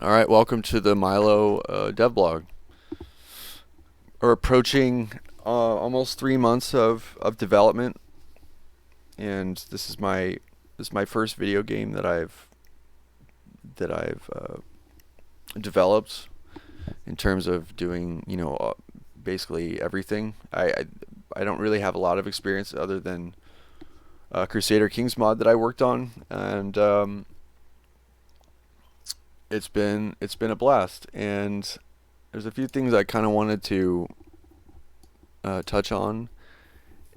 All right, welcome to the Milo dev blog. We're approaching almost 3 months of development, and this is my first video game that I've developed in terms of doing basically everything. I don't really have a lot of experience other than Crusader Kings mod that I worked on, and it's been a blast. And there's a few things I kind of wanted to touch on,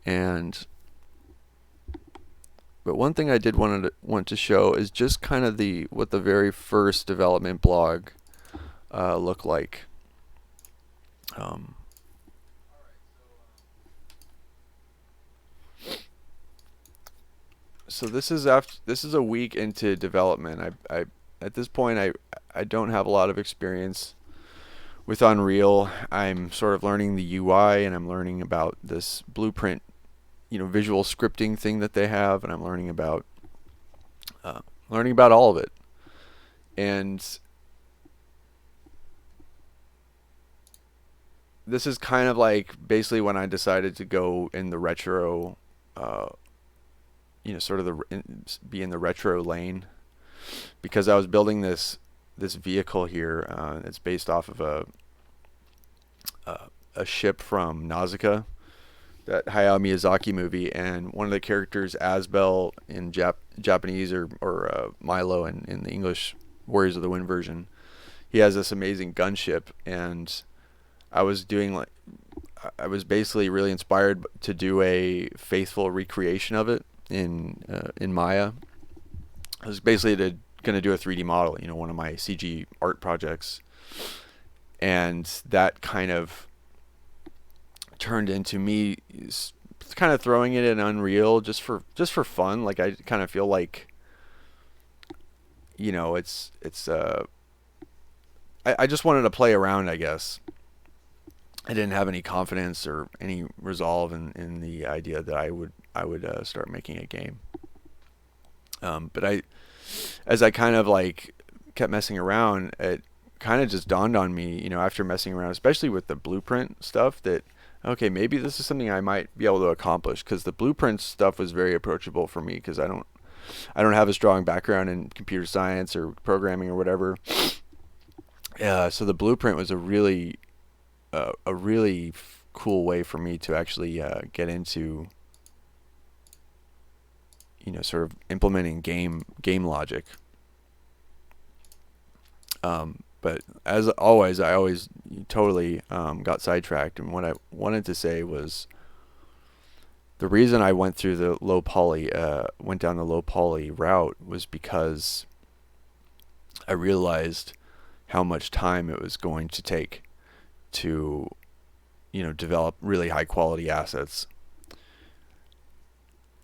and but one thing I did want to show is just kind of the what the very first development blog looked like. Um, so this is a week into development. I At this point I don't have a lot of experience with Unreal. I'm sort of learning the UI, and I'm learning about this blueprint, visual scripting thing that they have, and I'm uh, learning about all of it. And this is kind of like basically when I decided to go in the retro, uh, sort of be in the retro lane, because I was building this vehicle here. It's based off of a ship from Nausicaa, that Hayao Miyazaki movie, and one of the characters, Asbel in Japanese, or Milo in the English Warriors of the Wind version, he has this amazing gunship, and I was doing like I was basically really inspired to do a faithful recreation of it in Maya. I was basically going to do a 3D model, one of my CG art projects, and that kind of turned into me kind of throwing it in Unreal just for fun. Like, I kind of feel like it's I just wanted to play around, I guess. I didn't have any confidence or any resolve in the idea that I would start making a game. But as I kind of like kept messing around, it kind of just dawned on me, after messing around, especially with the blueprint stuff, that okay, maybe this is something I might be able to accomplish, because the blueprint stuff was very approachable for me, because I don't have a strong background in computer science or programming or whatever. So the blueprint was a really cool way for me to actually get into sort of implementing game logic. But as always, I always totally got sidetracked. And what I wanted to say was, the reason I went down the low poly route, was because I realized how much time it was going to take to, develop really high quality assets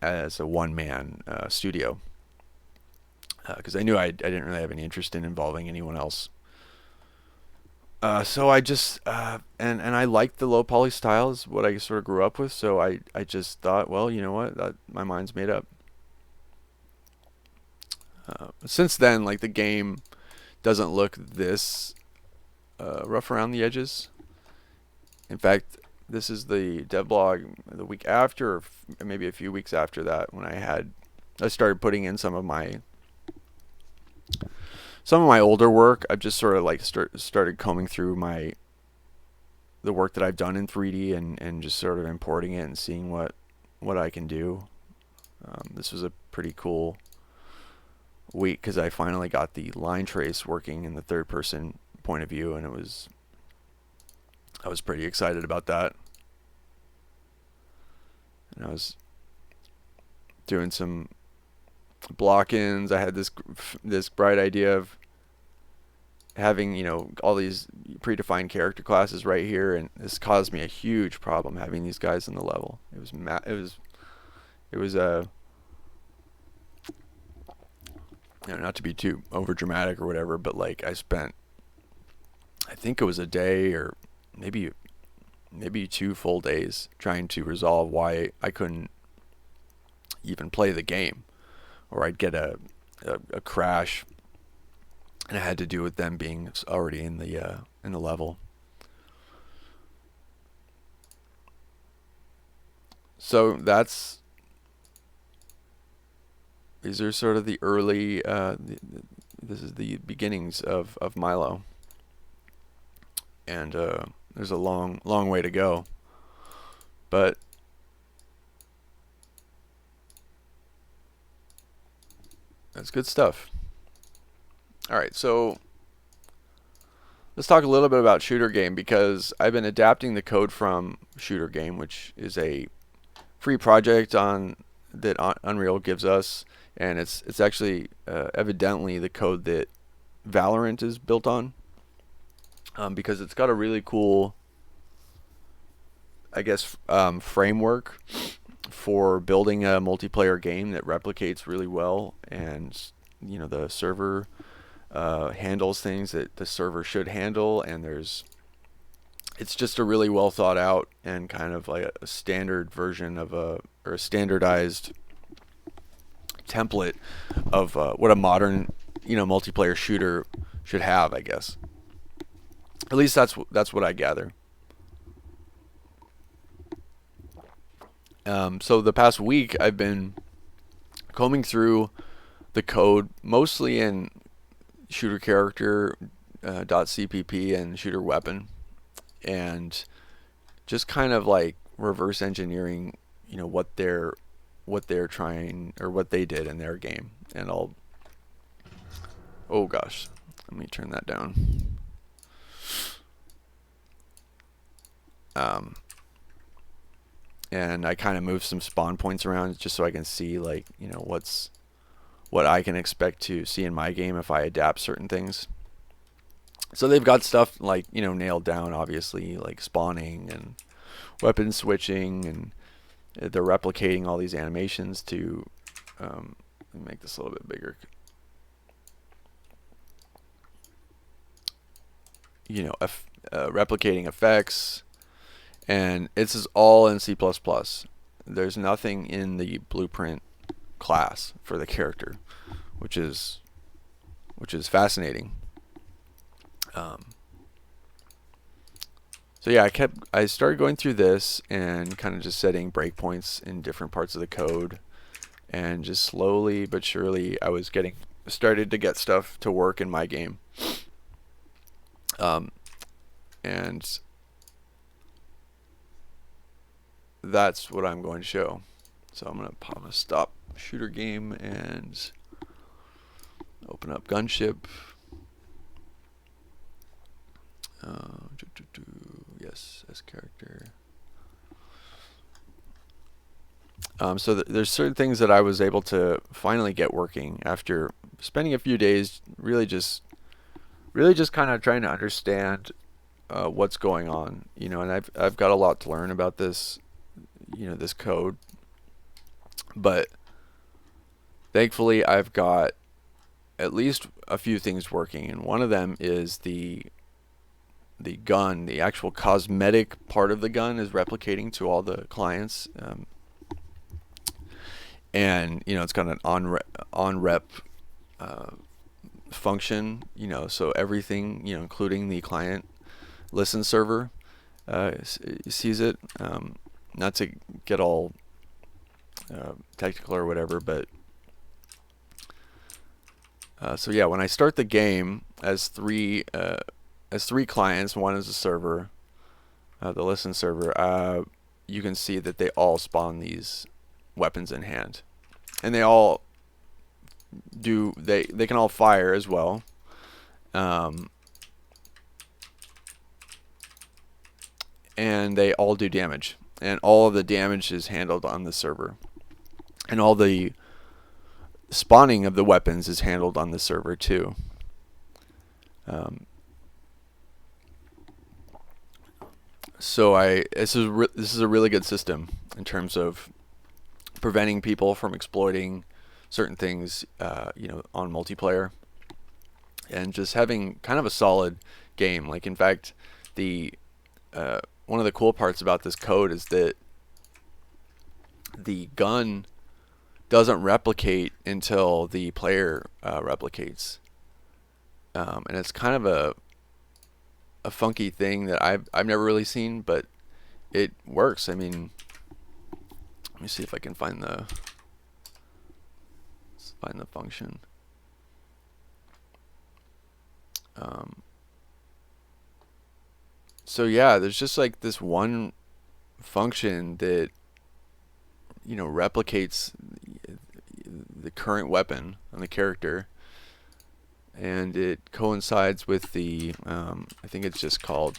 as a one man studio. Because I knew I didn't really have any interest in involving anyone else. So I just and I liked the low poly styles, what I sort of grew up with. So I just thought, well, you know what, my mind's made up. Since then, like, the game doesn't look this rough around the edges. In fact, this is the devlog the week after, or maybe a few weeks after that, when I started putting in some of my older work. I've just sort of like started combing through the work that I've done in 3D, and just sort of importing it and seeing what I can do. This was a pretty cool week, because I finally got the line trace working in the third person point of view, and I was pretty excited about that. And I was doing some block-ins. I had this bright idea of having, all these predefined character classes right here, and this caused me a huge problem having these guys in the level. It was not to be too over dramatic or whatever, but like, I think it was a day, or maybe 2 full days, trying to resolve why I couldn't even play the game, or I'd get a crash and it had to do with them being already in the level. So these are sort of the early. This is the beginnings of Milo, and there's a long way to go, but that's good stuff. All right, so let's talk a little bit about Shooter Game, because I've been adapting the code from Shooter Game, which is a free project on that Unreal gives us, and it's actually evidently the code that Valorant is built on, because it's got a really cool, I guess, framework for building a multiplayer game that replicates really well, and the server handles things that the server should handle, and it's just a really well thought out and kind of like a standard version of or a standardized template of what a modern multiplayer shooter should have, I guess. At least that's what I gather. So the past week I've been combing through the code, mostly in shooter character .cpp and shooter weapon, and just kind of like reverse engineering what they're trying, or what they did in their game. And oh gosh, let me turn that down. And I kind of move some spawn points around just so I can see, like, what I can expect to see in my game if I adapt certain things. So they've got stuff like, nailed down, obviously, like spawning and weapon switching, and they're replicating all these animations to let me make this a little bit bigger. Replicating effects, and this is all in C++. There's nothing in the blueprint class for the character, which is fascinating. So yeah, I started going through this and kind of just setting breakpoints in different parts of the code, and just slowly but surely I was started to get stuff to work in my game. And that's what I'm going to show. So I'm gonna stop Shooter Game and open up Gunship. Yes, as character. So there's certain things that I was able to finally get working after spending a few days really just kind of trying to understand what's going on, and I've got a lot to learn about this, this code, but thankfully I've got at least a few things working, and one of them is the gun. The actual cosmetic part of the gun is replicating to all the clients, and it's got an on rep function, so everything, including the client listen server sees it. Not to get all technical or whatever, but so yeah, when I start the game as three clients, one is a server, the listen server, you can see that they all spawn these weapons in hand, and they all do, they can all fire as well, and they all do damage, and all of the damage is handled on the server, and all the spawning of the weapons is handled on the server too. So this is a really good system in terms of preventing people from exploiting certain things, on multiplayer, and just having kind of a solid game. Like, in fact, the one of the cool parts about this code is that the gun doesn't replicate until the player replicates. and it's kind of a funky thing that I've never really seen, but it works. I mean, let me see if I can find the function. So yeah, there's just like this one function that replicates the current weapon on the character, and it coincides with the I think it's just called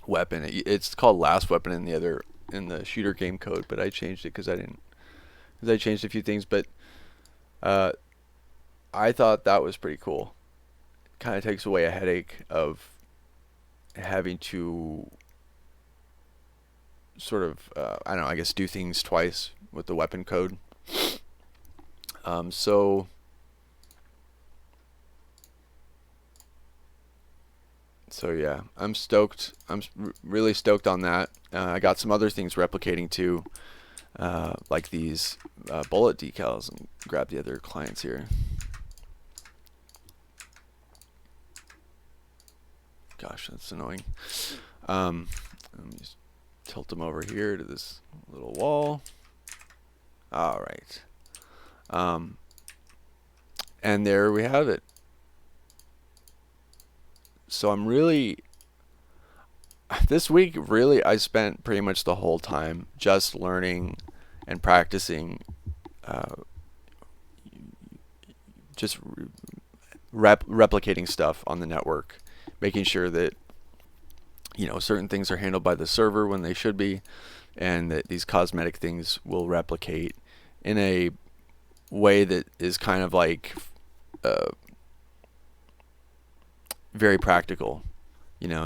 weapon. It's called last weapon in the shooter game code, but I changed it because I changed a few things, but I thought that was pretty cool. It kind of takes away a headache of having to sort of I don't know, I guess do things twice with the weapon code. So yeah, I'm stoked. I'm really stoked on that. I got some other things replicating too, like these bullet decals. Let me grab the other clients here. Gosh, that's annoying. Let me just tilt them over here to this little wall. All right. And there we have it. So I'm really, this week really I spent pretty much the whole time just learning and practicing, just replicating stuff on the network, making sure that certain things are handled by the server when they should be, and that these cosmetic things will replicate in a way that is kind of like very practical,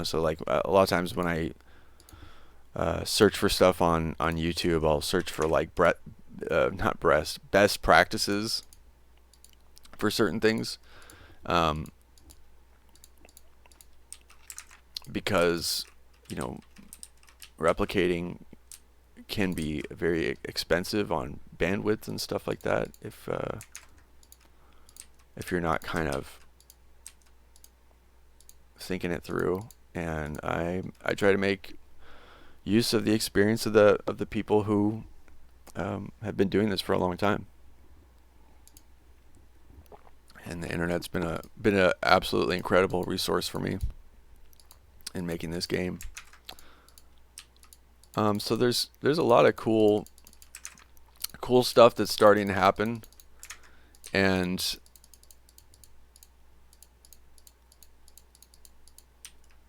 so like a lot of times when I search for stuff on YouTube, I'll search for like best practices for certain things, because replicating can be very expensive on bandwidth and stuff like that if you're not kind of thinking it through. And I try to make use of the experience of the people who have been doing this for a long time. And the internet's been a absolutely incredible resource for me in making this game. So there's a lot of cool stuff that's starting to happen, and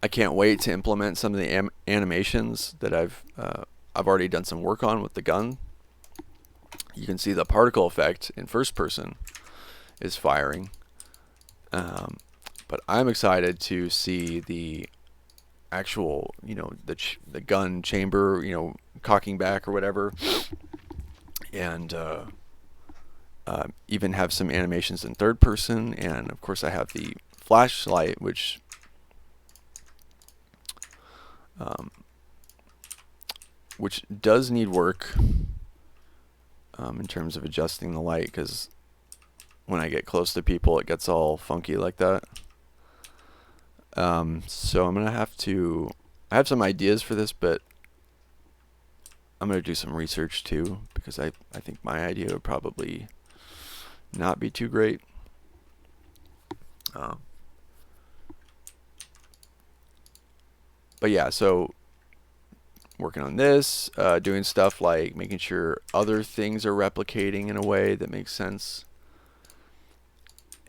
I can't wait to implement some of the animations that I've already done some work on with the gun. You can see the particle effect in first person is firing, but I'm excited to see the actual, the gun chamber, cocking back or whatever, and even have some animations in third person. And of course I have the flashlight, which does need work in terms of adjusting the light, because when I get close to people it gets all funky like that. So I'm gonna have to, I have some ideas for this, but I'm gonna do some research too, because I think my idea would probably not be too great. But yeah, so working on this, doing stuff like making sure other things are replicating in a way that makes sense.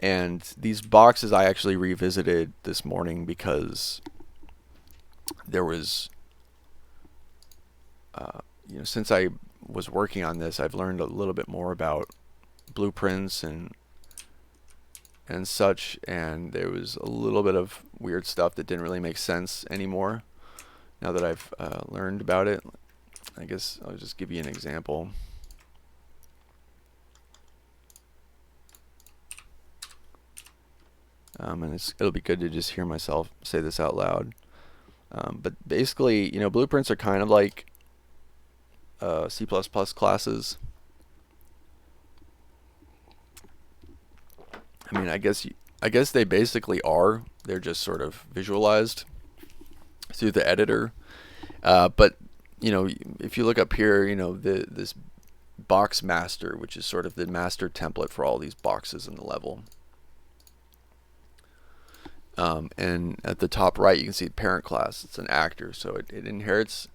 And these boxes I actually revisited this morning because there was, since I was working on this, I've learned a little bit more about blueprints and such, and there was a little bit of weird stuff that didn't really make sense anymore now that I've learned about it. I guess I'll just give you an example. And it'll be good to just hear myself say this out loud. But basically, blueprints are kind of like C++ classes. I mean, I guess I guess they basically are. They're just sort of visualized through the editor. But if you look up here, this box master, which is sort of the master template for all these boxes in the level. And at the top right, you can see parent class. It's an actor, so it inherits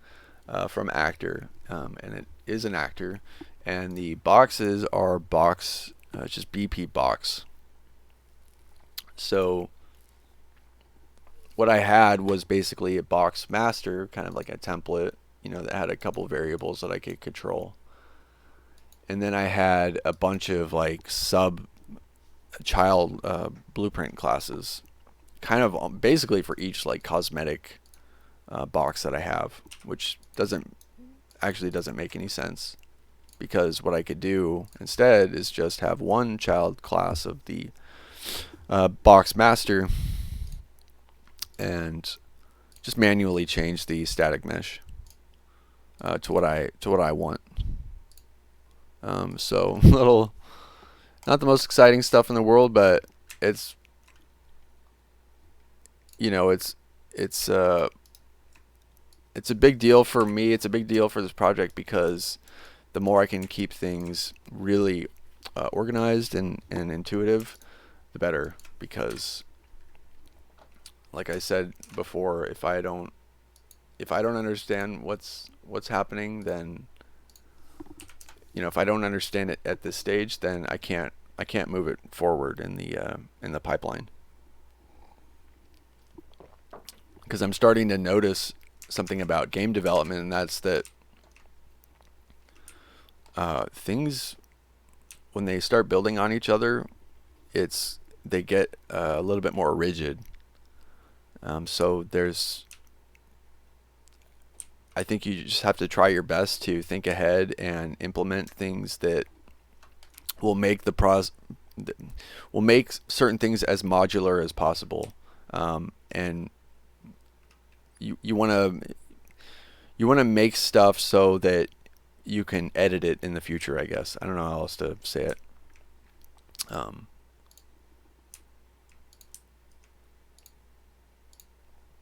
from actor, and it is an actor. And the boxes are box, it's just BP box. So what I had was basically a box master, kind of like a template, that had a couple of variables that I could control. And then I had a bunch of like sub child blueprint classes, kind of basically for each like cosmetic box that I have, which doesn't make any sense, because what I could do instead is just have one child class of the box master and just manually change the static mesh to what I want. So little, not the most exciting stuff in the world, but it's it's a big deal for me. It's a big deal for this project, because the more I can keep things really organized and intuitive, the better. Because, like I said before, if I don't understand what's happening, then if I don't understand it at this stage, then I can't move it forward in the pipeline. Because I'm starting to notice something about game development, and that's that things, when they start building on each other, they get a little bit more rigid. So I think you just have to try your best to think ahead and implement things that will make will make certain things as modular as possible. And you want to make stuff so that you can edit it in the future, I guess. I don't know how else to say it.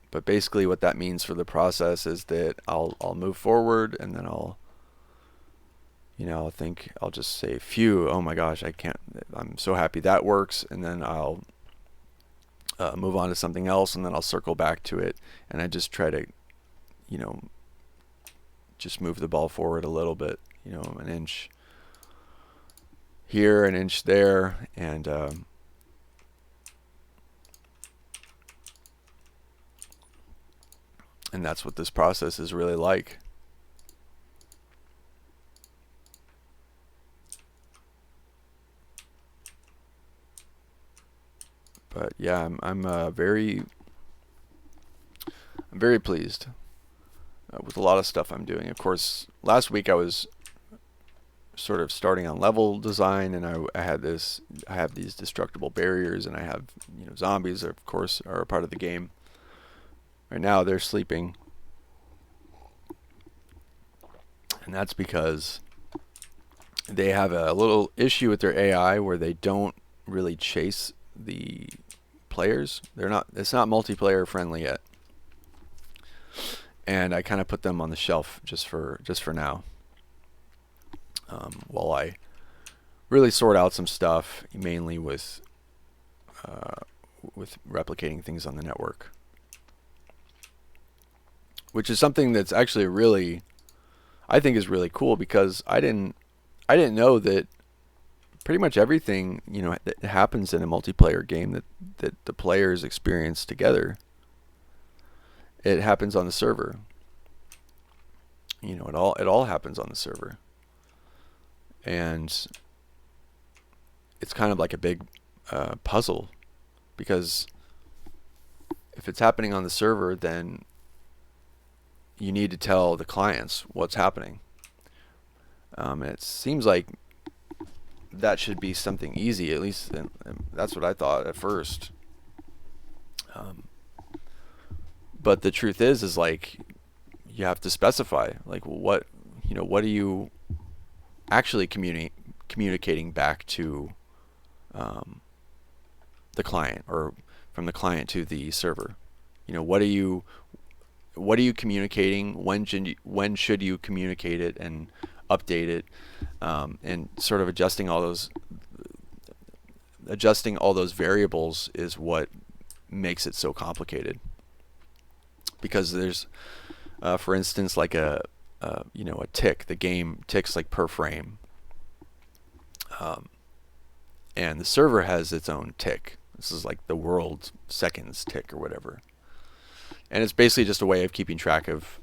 But basically what that means for the process is that I'll move forward, and then I'll think, I'll just say, phew, oh my gosh, I'm so happy that works, and then I'll move on to something else, and then I'll circle back to it, and I just try to just move the ball forward a little bit, an inch here, an inch there, and that's what this process is really like. But yeah, I'm very pleased with a lot of stuff I'm doing. Of course, last week I was sort of starting on level design, and I have these destructible barriers, and I have zombies, of course, are a part of the game. Right now they're sleeping, and that's because they have a little issue with their AI where they don't really chase the players. It's not multiplayer friendly yet, and I kind of put them on the shelf just for now, while I really sort out some stuff, mainly with replicating things on the network, which is something that's actually I think is really cool, because I didn't know that pretty much everything that happens in a multiplayer game that the players experience together, it happens on the server. It all happens on the server, and it's kind of like a big puzzle, because if it's happening on the server, then you need to tell the clients what's happening. And it seems like that should be something easy, at least that's what I thought at first. But the truth is like, you have to specify, like, what are you actually communicating back to the client, or from the client to the server. What are you communicating? When should you communicate it and update it, and sort of adjusting all those variables is what makes it so complicated. Because there's, for instance, like a tick. The game ticks like per frame, and the server has its own tick. This is like the world seconds tick or whatever, and it's basically just a way of keeping track of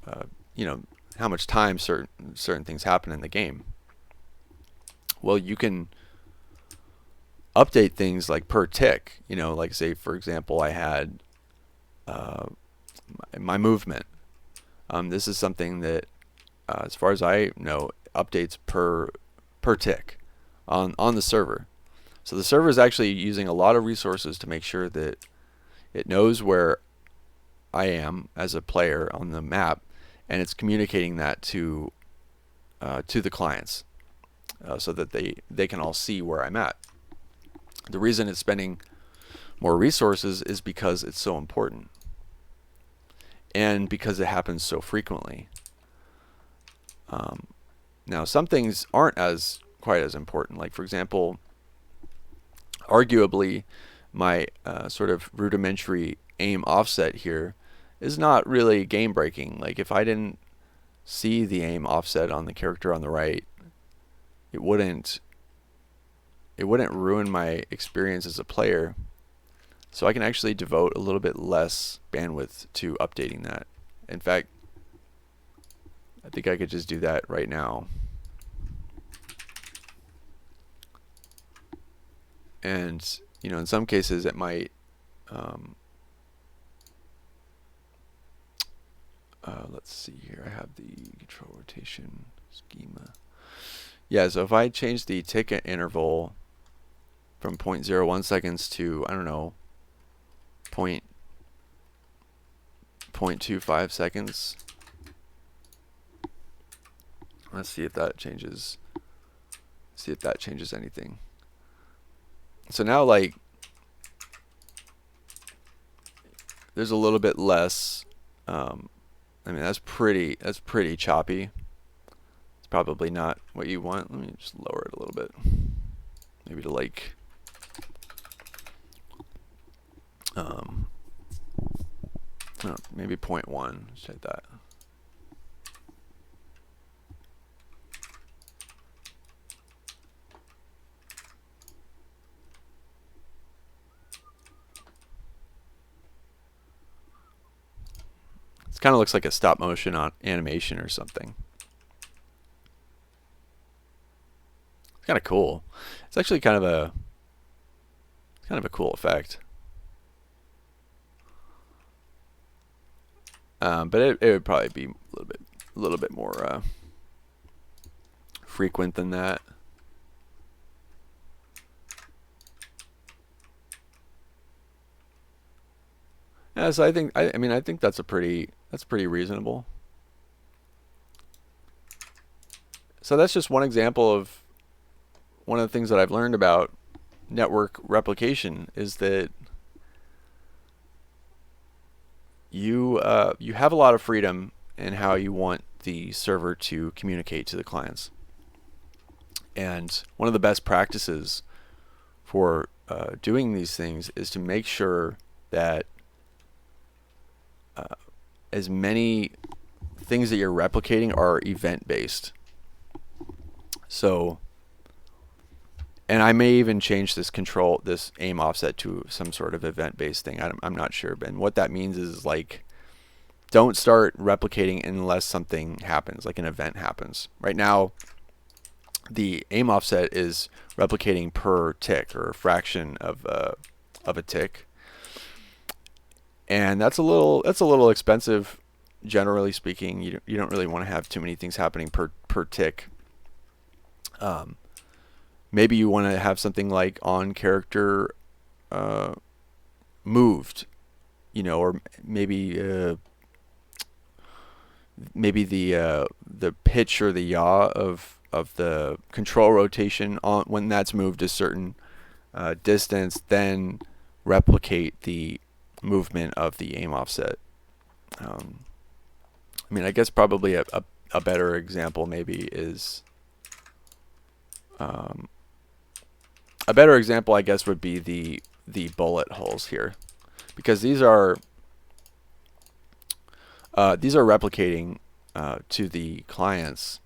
how much time certain things happen in the game. Well, you can update things like per tick. Like, say for example, I had my movement. This is something that, as far as I know, updates per tick on the server. So the server is actually using a lot of resources to make sure that it knows where I am as a player on the map, and it's communicating that to the clients, so that they can all see where I'm at. The reason it's spending more resources is because it's so important, and because it happens so frequently. Now, some things aren't quite as important. Like, for example, arguably, my sort of rudimentary aim offset here is not really game breaking. Like, if I didn't see the aim offset on the character on the right, it wouldn't ruin my experience as a player. So I can actually devote a little bit less bandwidth to updating that. In fact, I think I could just do that right now. And in some cases it might let's see here. I have the control rotation schema. Yeah, so if I change the tick interval from 0.01 seconds to, I don't know, 0.25 seconds. Let's see if that changes. See if that changes anything. So now, like, there's a little bit less. I mean, that's pretty choppy. It's probably not what you want. Let me just lower it a little bit, maybe to like maybe 0.1. Let's check that. It kind of looks like a stop motion on animation or something. It's kind of cool. It's actually kind of a cool effect. But it would probably be a little bit more frequent than that. Yeah, so I think that's pretty reasonable. So that's just one example of one of the things that I've learned about network replication, is that you have a lot of freedom in how you want the server to communicate to the clients. And one of the best practices for doing these things is to make sure that as many things that you're replicating are event-based. So, and I may even change this aim offset to some sort of event-based thing. I'm not sure. And what that means is, like, don't start replicating unless something happens, like an event happens. Right now, the aim offset is replicating per tick, or a fraction of a tick. And that's a little expensive, generally speaking. You don't really want to have too many things happening per tick. Maybe you want to have something like on character moved, or maybe the pitch or the yaw of the control rotation on when that's moved a certain distance, then replicate the movement of the aim offset. I mean, I guess probably a better example maybe is a better example, I guess, would be the bullet holes here, because these are replicating to the clients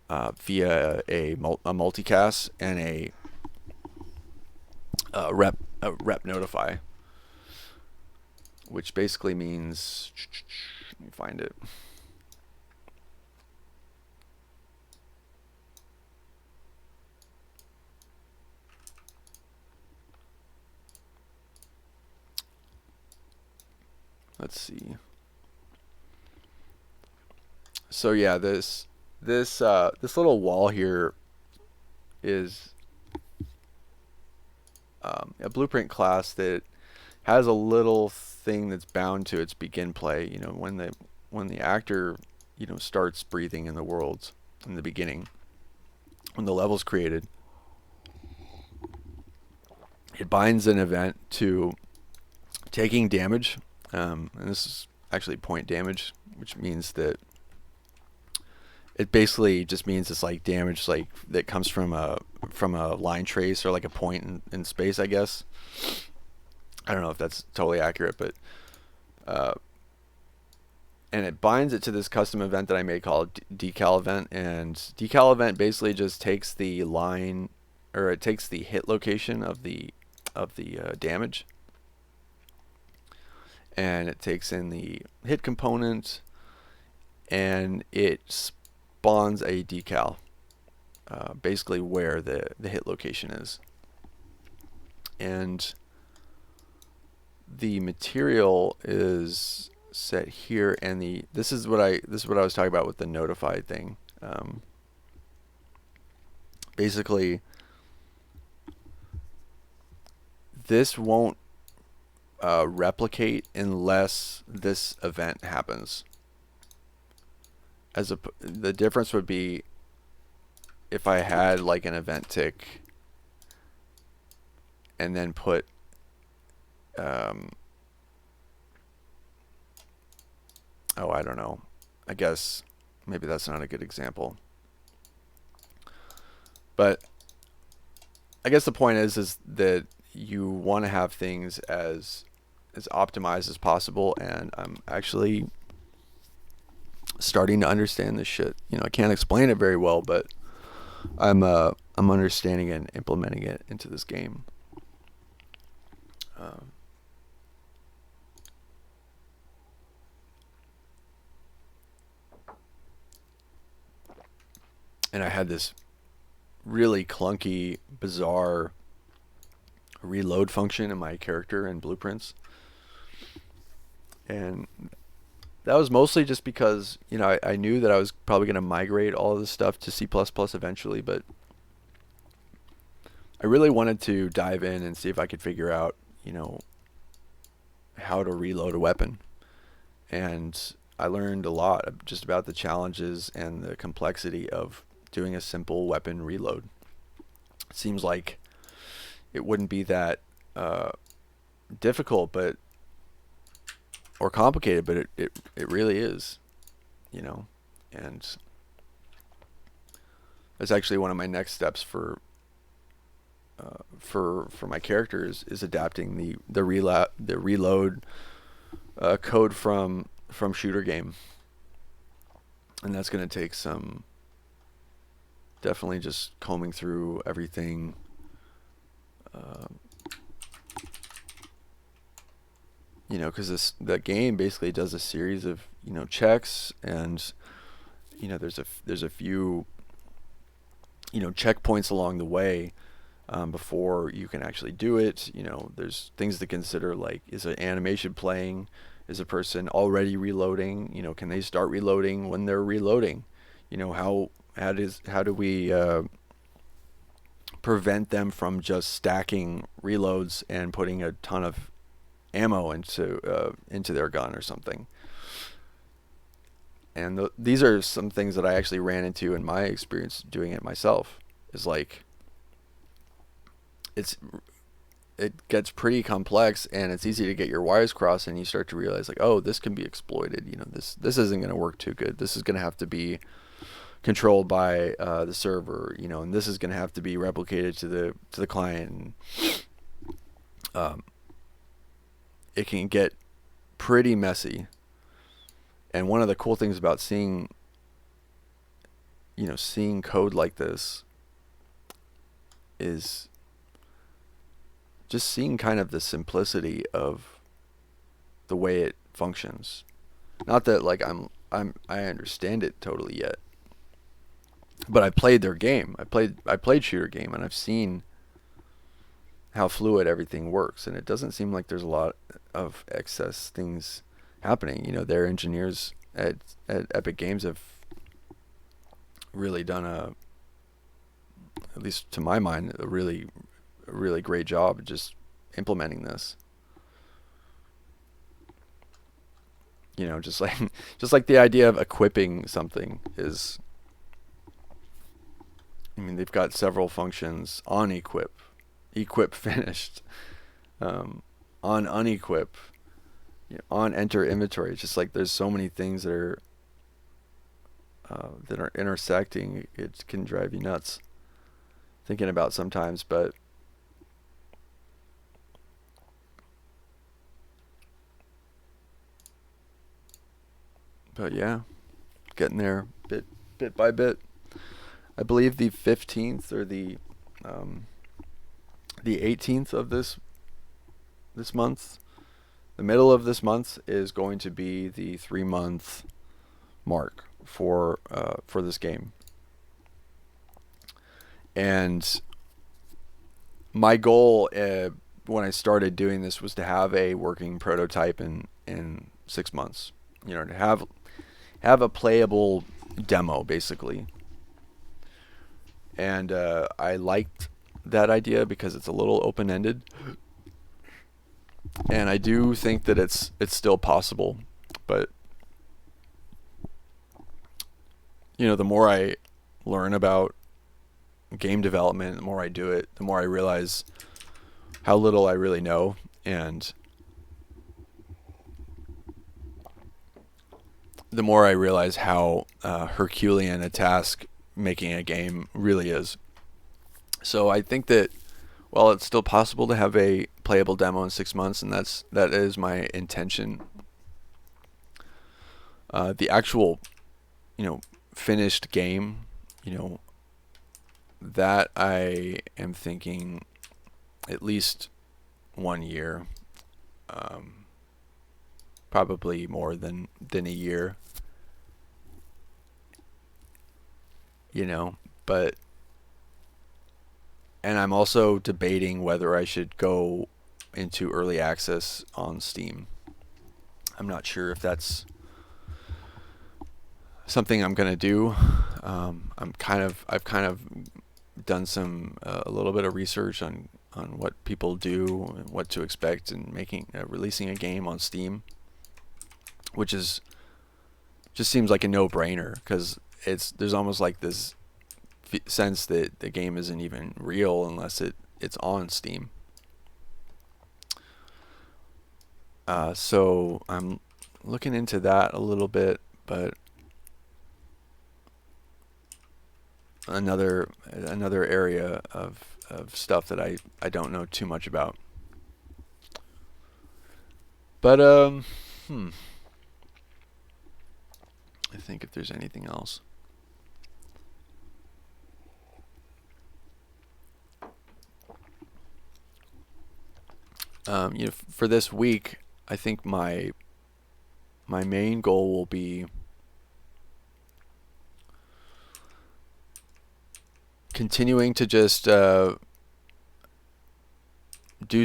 via a multicast and a rep notify, which basically means, let me find it. Let's see. So yeah, this little wall here is a blueprint class that has a little thing that's bound to its begin play. You know, when the actor, you know, starts breathing in the world in the beginning, when the level's created, it binds an event to taking damage, and this is actually point damage, which means that it basically just means it's like damage like that comes from a line trace or like a point in space, I guess. I don't know if that's totally accurate, but and it binds it to this custom event that I made called Decal Event, and Decal Event basically just takes the line, or it takes the hit location of the damage, and it takes in the hit component, and it spawns a decal, basically where the hit location is, and the material is set here, and this is what I was talking about with the notified thing. Basically, this won't replicate unless this event happens. The difference would be if I had like an event tick and then put I don't know. I guess maybe that's not a good example. But I guess the point is that you want to have things as optimized as possible, and I'm actually starting to understand this shit. You know, I can't explain it very well, but I'm understanding and implementing it into this game. And I had this really clunky, bizarre reload function in my character and blueprints, and that was mostly just because, you know, I knew that I was probably going to migrate all of this stuff to C++ eventually, but I really wanted to dive in and see if I could figure out, you know, how to reload a weapon. And I learned a lot just about the challenges and the complexity of doing a simple weapon reload. It seems like it wouldn't be that difficult, but or complicated, but it really is, you know. And that's actually one of my next steps for my characters, is adapting the reload code from shooter game, and that's going to take some definitely just combing through everything. You know, because the game basically does a series of, you know, checks, and you know there's a few, you know, checkpoints along the way before you can actually do it. You know, there's things to consider, like, is an animation playing? Is a person already reloading? You know, can they start reloading when they're reloading? You know, how do we prevent them from just stacking reloads and putting a ton of ammo into their gun or something? And these are some things that I actually ran into in my experience doing it myself. Is like, it's it gets pretty complex, and it's easy to get your wires crossed, and you start to realize like, oh, this can be exploited. This isn't going to work too good. This is going to have to be controlled by the server, and this is going to have to be replicated to the client. And, it can get pretty messy. And one of the cool things about seeing code like this is just seeing kind of the simplicity of the way it functions. Not that like I understand it totally yet, but I played their game. I played Shooter Game, and I've seen how fluid everything works, and it doesn't seem like there's a lot of excess things happening. Their engineers at Epic Games have really done at least to my mind, a really great job just implementing this. Just like just like the idea of equipping something is. I mean, they've got several functions on equip finished, on unequip, on enter inventory. It's just like there's so many things that are intersecting. It can drive you nuts thinking about sometimes, but yeah, getting there bit by bit. I believe the 15th or the 18th of this month, the middle of this month, is going to be the 3-month mark for this game. And my goal when I started doing this was to have a working prototype in 6 months. To have a playable demo, basically. And I liked that idea because it's a little open-ended, and I do think that it's still possible. But the more I learn about game development, the more I do it, the more I realize how little I really know, and the more I realize how Herculean a task making a game really is. So I think that while it's still possible to have a playable demo in 6 months, and that is my intention, the actual finished game, that I am thinking at least 1 year, probably more than a year. But, and I'm also debating whether I should go into early access on Steam. I'm not sure if that's something I'm gonna do. I've kind of done some a little bit of research on what people do and what to expect in releasing a game on Steam, which is just seems like a no-brainer, because there's almost like this sense that the game isn't even real unless it's on Steam. So I'm looking into that a little bit, but another area of stuff that I don't know too much about. But I think if there's anything else. For this week, I think my main goal will be continuing to just do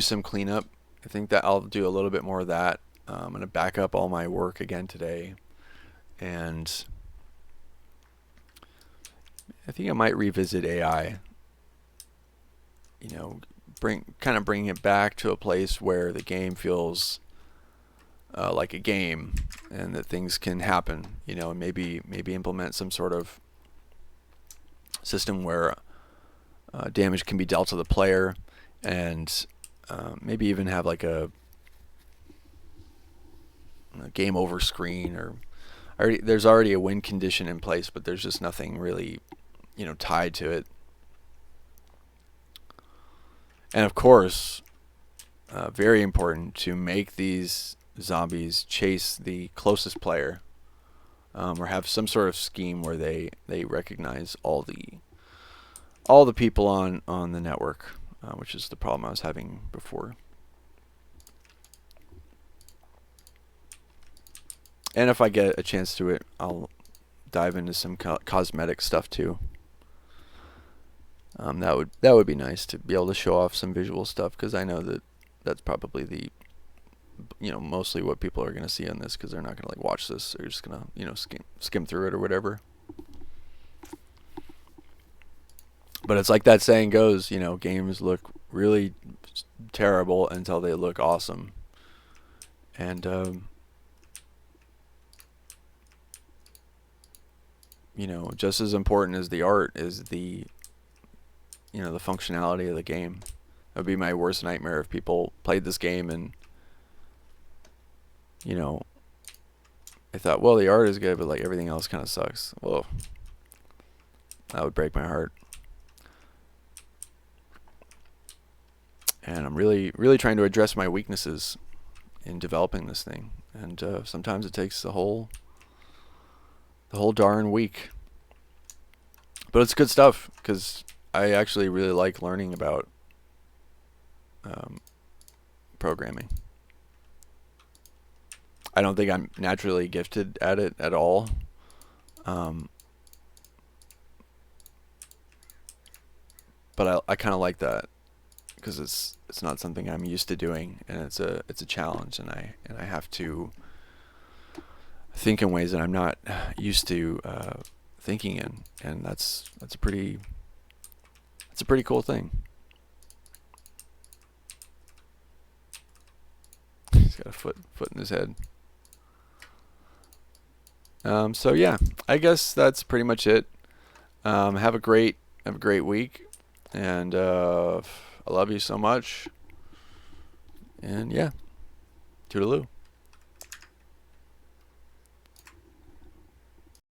some cleanup. I think that I'll do a little bit more of that. I'm going to back up all my work again today, and I think I might revisit AI. Bring it back to a place where the game feels like a game, and that things can happen. And maybe implement some sort of system where damage can be dealt to the player, and maybe even have like a game over screen, or there's already a win condition in place, but there's just nothing really, tied to it. And of course, very important to make these zombies chase the closest player, or have some sort of scheme where they recognize all the people on the network, which is the problem I was having before. And if I get a chance to it, I'll dive into some cosmetic stuff too. That would be nice to be able to show off some visual stuff, because I know that's probably the mostly what people are gonna see on this, because they're not gonna like watch this. They're just gonna skim through it or whatever. But it's like that saying goes, games look really terrible until they look awesome. And just as important as the art is the functionality of the game. That would be my worst nightmare if people played this game and I thought, well, the art is good, but like everything else kind of sucks. Whoa, that would break my heart. And I'm really, really trying to address my weaknesses in developing this thing. And sometimes it takes the whole darn week. But it's good stuff, because I actually really like learning about programming. I don't think I'm naturally gifted at it at all. But I kind of like that, because it's not something I'm used to doing, and it's a challenge, and I have to think in ways that I'm not used to thinking in, and that's a pretty cool thing. He's got a foot in his head. So yeah, I guess that's pretty much it. Have a great week, and I love you so much. And yeah, toodaloo.